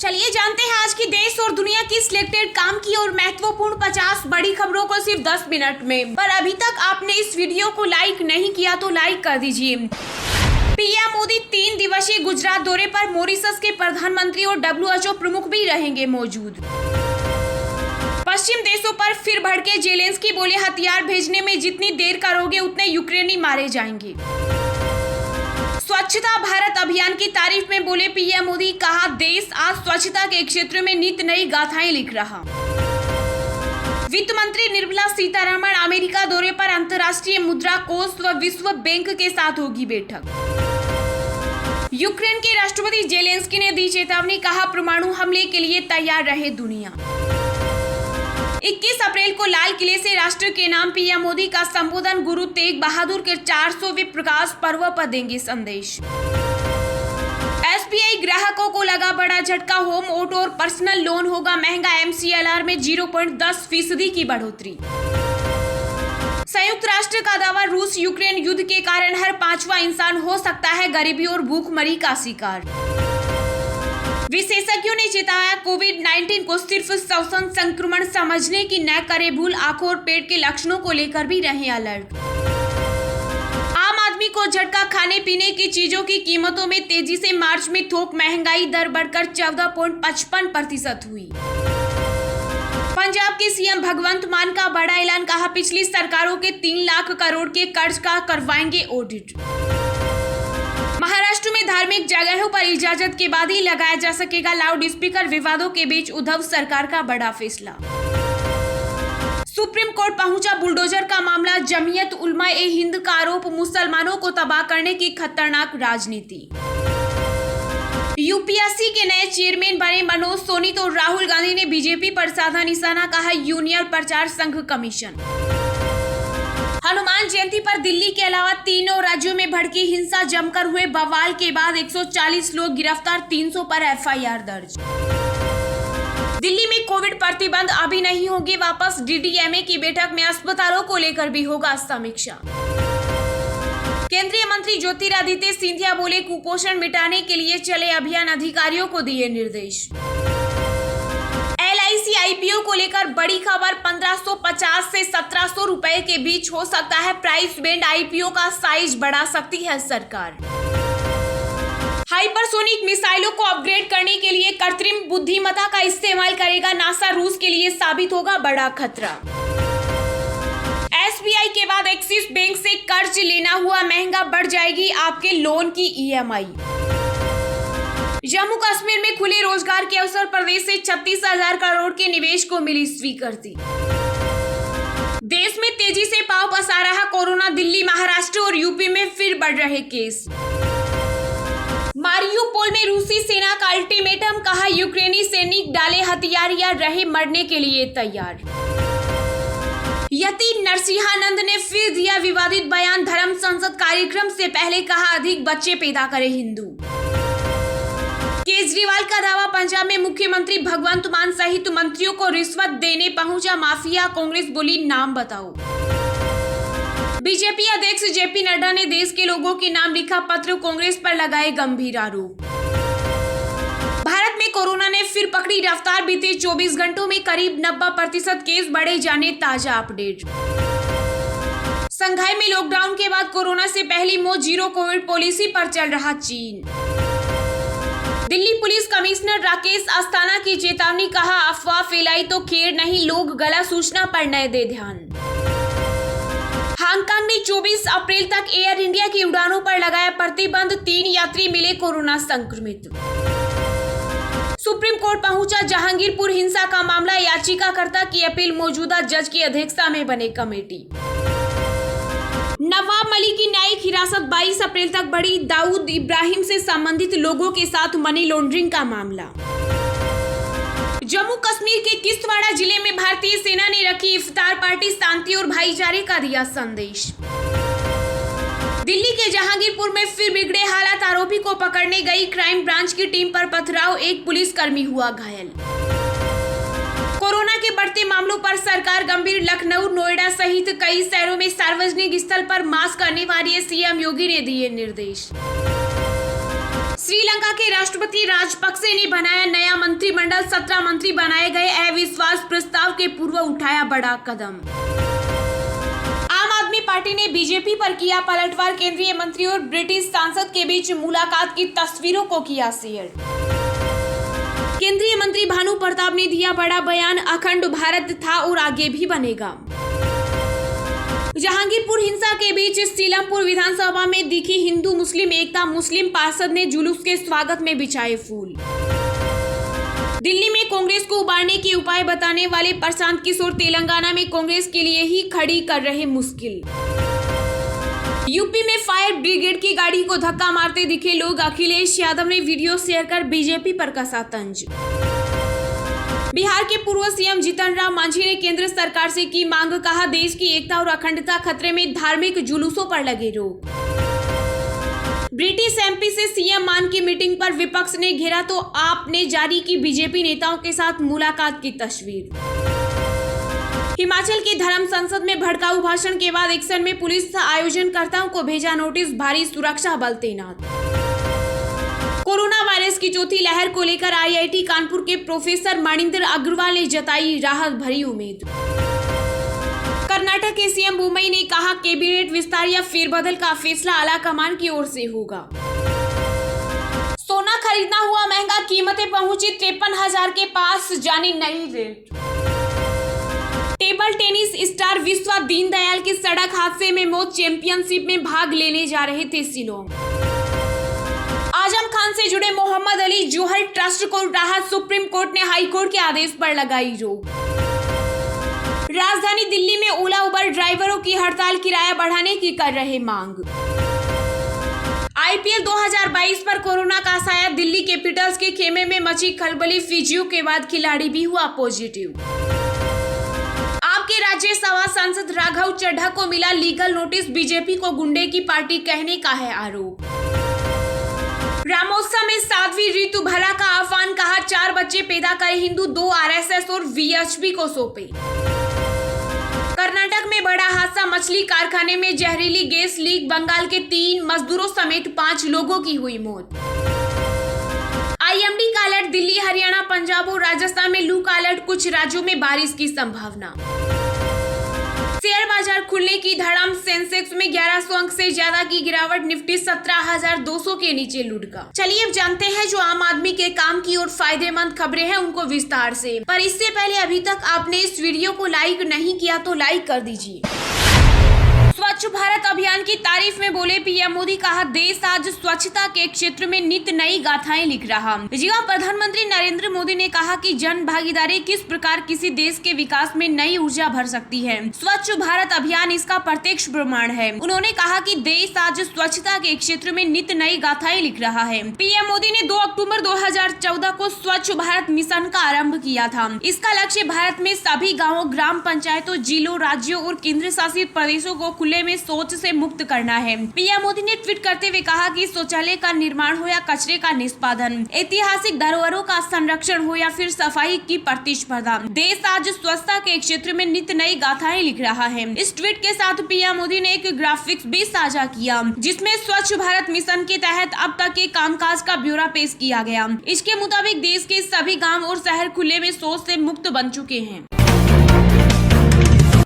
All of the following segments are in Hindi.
चलिए जानते हैं आज की देश और दुनिया की सिलेक्टेड काम की और महत्वपूर्ण 50 बड़ी खबरों को सिर्फ 10 मिनट में। पर अभी तक आपने इस वीडियो को लाइक नहीं किया तो लाइक कर दीजिए। पीएम मोदी 3 दिवसीय गुजरात दौरे पर मॉरिशस के प्रधानमंत्री और WHO प्रमुख भी रहेंगे मौजूद। पश्चिम देशों पर फिर भड़के जेलेंस्की, बोले हथियार भेजने में जितनी देर करोगे उतने यूक्रेनी मारे जाएंगे। स्वच्छता भारत अभियान की तारीफ में बोले पीएम मोदी, कहा देश आज स्वच्छता के क्षेत्र में नित नई गाथाएं लिख रहा। वित्त मंत्री निर्मला सीतारमण अमेरिका दौरे पर अंतर्राष्ट्रीय मुद्रा कोष व विश्व बैंक के साथ होगी बैठक। यूक्रेन के राष्ट्रपति जेलेंस्की ने दी चेतावनी, कहा परमाणु हमले के लिए तैयार रहे दुनिया। 21 अप्रैल को लाल किले से राष्ट्र के नाम पीएम मोदी का संबोधन, गुरु तेग बहादुर के 400वें प्रकाश पर्व पर देंगे संदेश। एसबीआई ग्राहकों को लगा बड़ा झटका, होम ऑटो और पर्सनल लोन होगा महंगा, MCLR में 0.10% की बढ़ोतरी। संयुक्त राष्ट्र का दावा, रूस यूक्रेन युद्ध के कारण हर 5वां इंसान हो सकता है गरीबी और भूखमरी का शिकार। विशेषज्ञों ने चेताया, कोविड-19 को सिर्फ श्वसन संक्रमण समझने की न करे भूल, आंखों और पेट के लक्षणों को लेकर भी रहे अलर्ट। आम आदमी को झटका, खाने पीने की चीजों की कीमतों में तेजी से, मार्च में थोक महंगाई दर बढ़कर 14.55% हुई। पंजाब के सीएम भगवंत मान का बड़ा ऐलान, कहा पिछली सरकारों के 3 लाख करोड़ के कर्ज का करवाएंगे ऑडिट। महाराष्ट्र में धार्मिक जगहों पर इजाजत के बाद ही लगाया जा सकेगा लाउड स्पीकर, विवादों के बीच उद्धव सरकार का बड़ा फैसला। सुप्रीम कोर्ट पहुंचा बुलडोजर का मामला, जमीयत उलमा ए हिंद का आरोप, मुसलमानों को तबाह करने की खतरनाक राजनीति। यूपीएससी के नए चेयरमैन बने मनोज सोनी तो राहुल गांधी ने बीजेपी पर साधा निशाना, कहा यूनियन प्रचार संघ कमीशन। हनुमान जयंती पर दिल्ली के अलावा 3 राज्यों में भड़की हिंसा, जमकर हुए बवाल के बाद 140 लोग गिरफ्तार, 300 पर FIR दर्ज। दिल्ली में कोविड प्रतिबंध अभी नहीं होंगे वापस, DDMA की बैठक में अस्पतालों को लेकर भी होगा समीक्षा। केंद्रीय मंत्री ज्योतिरादित्य सिंधिया बोले कुपोषण मिटाने के लिए चले अभियान, अधिकारियों को दिए निर्देश। LIC IPO को लेकर बड़ी खबर, 1550 से 1700 रुपए के बीच हो सकता है प्राइस बैंड, IPO का साइज बढ़ा सकती है सरकार। हाइपरसोनिक मिसाइलों को अपग्रेड करने के लिए कृत्रिम बुद्धिमत्ता का इस्तेमाल करेगा नासा, रूस के लिए साबित होगा बड़ा खतरा। SBI के बाद एक्सिस बैंक से कर्ज लेना हुआ महंगा, बढ़ जाएगी आपके लोन की EMI। जम्मू कश्मीर में खुले रोजगार के अवसर, प्रदेश से 36,000 करोड़ के निवेश को मिली स्वीकृति। देश में तेजी से पांव पसार रहा कोरोना, दिल्ली, महाराष्ट्र और यूपी में फिर बढ़ रहे केस। मारियुपोल में रूसी सेना का अल्टीमेटम, कहा यूक्रेनी सैनिक डाले हथियार या रहे मरने के लिए तैयार। यति नरसिंहानंद ने फिर दिया विवादित बयान, धर्म संसद कार्यक्रम से पहले कहा अधिक बच्चे पैदा करे हिंदू। केजरीवाल का दावा, पंजाब में मुख्यमंत्री भगवंत मान सहित मंत्रियों को रिश्वत देने पहुंचा माफिया, कांग्रेस बोली नाम बताओ। बीजेपी अध्यक्ष JP नड्डा ने देश के लोगों के नाम लिखा पत्र, कांग्रेस पर लगाए गंभीर आरोप। भारत में कोरोना ने फिर पकड़ी रफ्तार, बीते 24 घंटों में करीब 90% केस बढ़े, जाने ताजा अपडेट। संघाई में लॉकडाउन के बाद कोरोना से पहली मौत, 0 कोविड पॉलिसी पर चल रहा चीन। दिल्ली पुलिस कमिश्नर राकेश अस्थाना की चेतावनी, कहा अफवाह फैलाई तो खैर नहीं, लोग गलत सूचना पर न दे ध्यान। हांगकांग ने 24 अप्रैल तक एयर इंडिया की उड़ानों पर लगाया प्रतिबंध, 3 यात्री मिले कोरोना संक्रमित। सुप्रीम कोर्ट पहुंचा जहांगीरपुर हिंसा का मामला, याचिकाकर्ता की अपील मौजूदा जज की अध्यक्षता में बने कमेटी। नवाब मलिक की न्यायिक हिरासत 22 अप्रैल तक बढ़ी, दाऊद इब्राहिम से संबंधित लोगों के साथ मनी लॉन्ड्रिंग का मामला। जम्मू कश्मीर के किश्तवाड़ा जिले में भारतीय सेना ने रखी इफ्तार पार्टी, शांति और भाईचारे का दिया संदेश। दिल्ली के जहांगीरपुर में फिर बिगड़े हालात, आरोपी को पकड़ने गई क्राइम ब्रांच की टीम पर पथराव, एक पुलिसकर्मी हुआ घायल। कोरोना के बढ़ते मामलों पर सरकार गंभीर, लखनऊ, नोएडा सहित कई शहरों में सार्वजनिक स्थल पर मास्क अनिवार्य, CM योगी ने दिए निर्देश। श्रीलंका के राष्ट्रपति राजपक्से ने बनाया नया मंत्री 17 मंत्री बनाए गए। अविश्वास प्रस्ताव के पूर्व उठाया बड़ा कदम। आम आदमी पार्टी ने बीजेपी पर किया पलटवार। केंद्रीय मंत्री और ब्रिटिश सांसद के बीच मुलाकात की तस्वीरों को किया शेयर। केंद्रीय मंत्री भानु प्रताप ने दिया बड़ा बयान। अखंड भारत था और आगे भी बनेगा। जहांगीरपुर हिंसा के बीच सीलमपुर विधानसभा में दिखी हिंदू मुस्लिम एकता। मुस्लिम पार्षद ने जुलूस के स्वागत में बिछाए फूल। दिल्ली में कांग्रेस को उबारने के उपाय बताने वाले प्रशांत किशोर तेलंगाना में कांग्रेस के लिए ही खड़ी कर रहे मुश्किल। यूपी में फायर ब्रिगेड की गाड़ी को धक्का मारते दिखे लोग। अखिलेश यादव ने वीडियो शेयर कर बीजेपी पर कसा तंज। बिहार के पूर्व सीएम जीतन राम मांझी ने केंद्र सरकार से की मांग। कहा देश की एकता और अखंडता खतरे में, धार्मिक जुलूसों पर लगे रोक। ब्रिटिश एमपी से सीएम मान की मीटिंग पर विपक्ष ने घेरा तो आपने जारी की बीजेपी नेताओं के साथ मुलाकात की तस्वीर। हिमाचल की धर्म संसद में भड़काऊ भाषण के बाद एक्शन में पुलिस। आयोजनकर्ताओं को भेजा नोटिस। भारी सुरक्षा बल तैनात। कोरोना वायरस की चौथी लहर को लेकर आईआईटी कानपुर के प्रोफेसर मणिंदर अग्रवाल ने जताई राहत भरी उम्मीद। कर्नाटक के सीएम बोम्मई ने कहा कैबिनेट विस्तार या फेरबदल का फैसला आलाकमान की ओर से होगा। सोना खरीदना हुआ महंगा। कीमतें पहुंची 53,000 के पास। जानी नई रेट। टेबल टेनिस स्टार विश्वा दीनदयाल की सड़क हादसे में मौत। चैंपियनशिप में भाग लेने जा रहे थे शिलोंग। आजम खान से जुड़े मोहम्मद अली जौहर ट्रस्ट को राहत। सुप्रीम कोर्ट ने हाई कोर्ट के आदेश पर लगाई रोक। राजधानी दिल्ली में ओला उबर ड्राइवरों की हड़ताल। किराया बढ़ाने की कर रहे मांग। आईपीएल 2022 पर कोरोना का साया। दिल्ली कैपिटल्स के खेमे में मची खलबली। फिजियो के बाद खिलाड़ी भी हुआ पॉजिटिव। आपके राज्यसभा सांसद राघव चड्ढा को मिला लीगल नोटिस। बीजेपी को गुंडे की पार्टी कहने का है आरोप। रामोत्सव में साध्वी ऋतु भरा का आह्वान। कहा 4 बच्चे पैदा करे हिंदू, 2 आरएसएस और वीएचपी को सौंपे। कर्नाटक में बड़ा हादसा। मछली कारखाने में जहरीली गैस लीक। बंगाल के 3 मजदूरों समेत 5 लोगों की हुई मौत। आईएमडी का अलर्ट। दिल्ली, हरियाणा, पंजाब और राजस्थान में लू का अलर्ट। कुछ राज्यों में बारिश की संभावना। शेयर बाजार खुलने की धड़ाम। सेंसेक्स में 1100 अंक से ज्यादा की गिरावट। निफ्टी 17,200 के नीचे लुढ़का। चलिए अब जानते हैं जो आम आदमी के काम की और फायदेमंद खबरें हैं उनको विस्तार से। पर इससे पहले अभी तक आपने इस वीडियो को लाइक नहीं किया तो लाइक कर दीजिए। स्वच्छ भारत अभियान की तारीफ में बोले पीएम मोदी। कहा देश आज स्वच्छता के क्षेत्र में नित नई गाथाएं लिख रहा। जी हां, प्रधानमंत्री नरेंद्र मोदी ने कहा कि जन भागीदारी किस प्रकार किसी देश के विकास में नई ऊर्जा भर सकती है। स्वच्छ भारत अभियान इसका प्रत्यक्ष प्रमाण है। उन्होंने कहा कि देश आज स्वच्छता के क्षेत्र में नित नई गाथाएं लिख रहा है। पीएम मोदी ने 2 अक्टूबर 2014 को स्वच्छ भारत मिशन का आरंभ किया था। इसका लक्ष्य भारत में सभी गाँवों, ग्राम पंचायतों, जिलों, राज्यों और केंद्र शासित प्रदेशों को खुले में सोच से मुक्त करना है। पीएम मोदी ने ट्वीट करते हुए कहा कि शौचालय का निर्माण हो या कचरे का निष्पादन, ऐतिहासिक धरोहरों का संरक्षण हो या फिर सफाई की प्रतिस्पर्धा, देश आज स्वच्छता के क्षेत्र में नित नई गाथाएं लिख रहा है। इस ट्वीट के साथ पीएम मोदी ने एक ग्राफिक्स भी साझा किया जिसमें स्वच्छ भारत मिशन के तहत अब तक के कामकाज का ब्यौरा पेश किया गया। इसके मुताबिक देश के सभी गाँव और शहर खुले में शौच से मुक्त बन चुके हैं।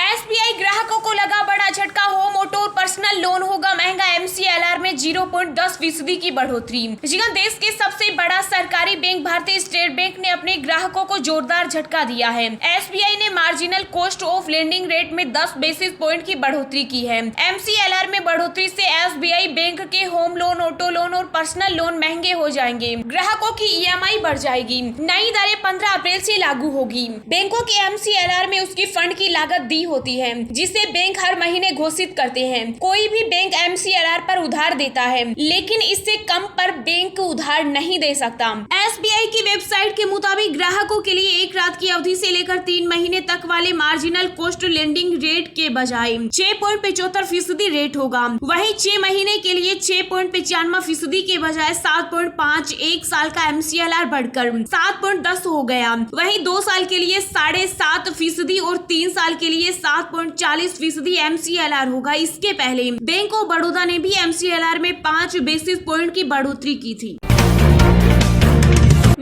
एसबीआई ग्राहकों को लगा बड़ा झटका। होम, ऑटो और पर्सनल लोन होगा महंगा। एमसीएलआर में 0.10% की बढ़ोतरी। जी हां, देश के सबसे बड़ा सरकारी बैंक भारतीय स्टेट बैंक ने अपने ग्राहकों को जोरदार झटका दिया है। एसबीआई ने marginal cost of lending rate में 10 बेसिस पॉइंट की बढ़ोतरी की है। एमसीएलआर में बढ़ोतरी से एसबीआई बैंक के होम लोन, ऑटो लोन और पर्सनल लोन महंगे हो जाएंगे। ग्राहकों की ईएमआई बढ़ जाएगी। नई दरें 15 अप्रैल से लागू होगी। बैंकों के एमसीएलआर में उसकी फंड की लागत दी होती है जिसे बैंक हर महीने घोषित करते हैं। कोई भी बैंक एमसीएलआर पर उधार देता है लेकिन इससे कम पर बैंक उधार नहीं दे सकता। एसबीआई की वेबसाइट के मुताबिक ग्राहकों के लिए 1 रात की अवधि से लेकर 3 महीने तक वाले मार्जिनल कॉस्ट लेंडिंग रेट के बजाय 6.75% रेट होगा। वहीं 6 महीने के लिए 6.95% के बजाय 7.5, 1 साल का एमसीएलआर बढ़कर 7.10 हो गया। वहीं 2 साल के लिए 7.5% और 3 साल के लिए 7.40% एमसीएलआर होगा। इसके पहले बैंक ऑफ बड़ौदा ने भी एमसीएलआर में 5 बेसिस पॉइंट की बढ़ोतरी की थी।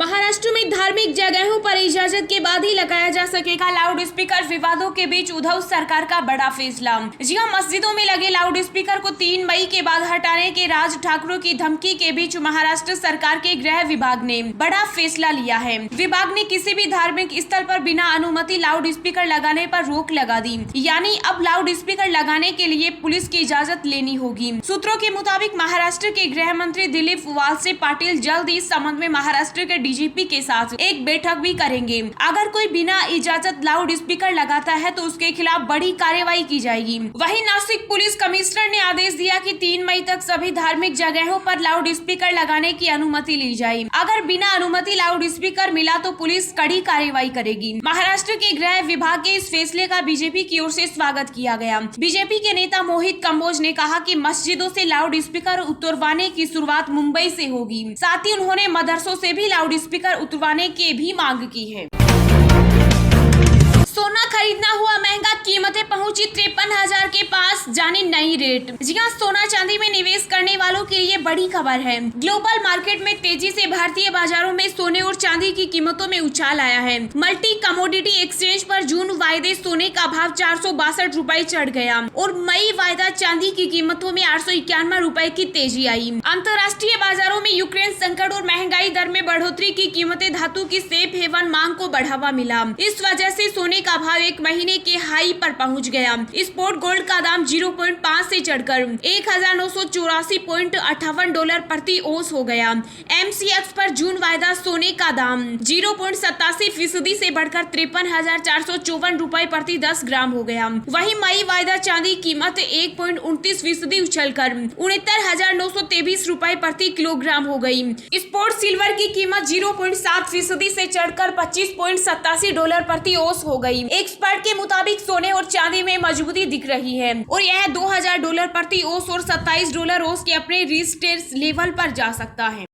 महाराष्ट्र में धार्मिक जगहों पर इजाजत के बाद ही लगाया जा सकेगा लाउड स्पीकर। विवादों के बीच उद्धव सरकार का बड़ा फैसला। जी हां, मस्जिदों में लगे लाउड स्पीकर को 3 मई के बाद हटाने के राज ठाकरे की धमकी के बीच महाराष्ट्र सरकार के गृह विभाग ने बड़ा फैसला लिया है। विभाग ने किसी भी धार्मिक स्थल पर बिना अनुमति लाउड स्पीकर लगाने पर रोक लगा दी, यानी अब लाउड स्पीकर लगाने के लिए पुलिस की इजाजत लेनी होगी। सूत्रों के मुताबिक महाराष्ट्र के गृह मंत्री दिलीप वालसे पाटिल जल्द इस संबंध में महाराष्ट्र के डीजीपी के साथ एक बैठक भी करेंगे। अगर कोई बिना इजाजत लाउड स्पीकर लगाता है तो उसके खिलाफ बड़ी कार्रवाई की जाएगी। वहीं नासिक पुलिस कमिश्नर ने आदेश दिया कि 3 मई तक सभी धार्मिक जगहों पर लाउड स्पीकर लगाने की अनुमति ली जाए। अगर बिना अनुमति लाउड स्पीकर मिला तो पुलिस कड़ी कार्रवाई करेगी। महाराष्ट्र के गृह विभाग के इस फैसले का बीजेपी की ओर से स्वागत किया गया। बीजेपी के नेता मोहित कंबोज ने कहा कि मस्जिदों से लाउड स्पीकर उतरवाने की शुरुआत मुंबई से होगी। साथ ही उन्होंने मदरसों से भी लाउड स्पीकर उतरवाने की भी मांग की है। सोना खरीदना हुआ महंगा, कीमतें पहुंची 53,000 के पास, जाने नई रेट। जी हां, सोना चांदी में निवेश करने वालों के लिए बड़ी खबर है। ग्लोबल मार्केट में तेजी से भारतीय बाजारों में सोने और चांदी की कीमतों में उछाल आया है। मल्टी कमोडिटी एक्सचेंज पर जून वायदे सोने का भाव 462 रुपए चढ़ गया और मई वायदा चांदी की कीमतों में 891 रुपए की तेजी आई। अंतर्राष्ट्रीय बाजारों में यूक्रेन संकट और महंगाई दर में बढ़ोतरी की कीमतें धातु की सेफ हेवन मांग को बढ़ावा मिला। इस वजह से सोने का भाव एक महीने के हाई पर पहुंच गया। स्पॉट गोल्ड का दाम 0.5 से चढ़कर $1,984.58 प्रति ओंस हो गया। MCX पर जून वायदा सोने का दाम 0.87% से बढ़कर 53,454 रुपए प्रति 10 ग्राम हो गया। वहीं मई वायदा चांदी कीमत 1.29% उछलकर 69,923 रुपए प्रति किलोग्राम हो गई। स्पॉट सिल्वर की कीमत 0.7% से चढ़कर $25.87 प्रति ओंस हो गई। एक्सपर्ट के मुताबिक सोने और चांदी में मजबूती दिख रही है और यह $2,000 प्रति ओंस और $27 ओंस के अपने रिस्टेज लेवल पर जा सकता है।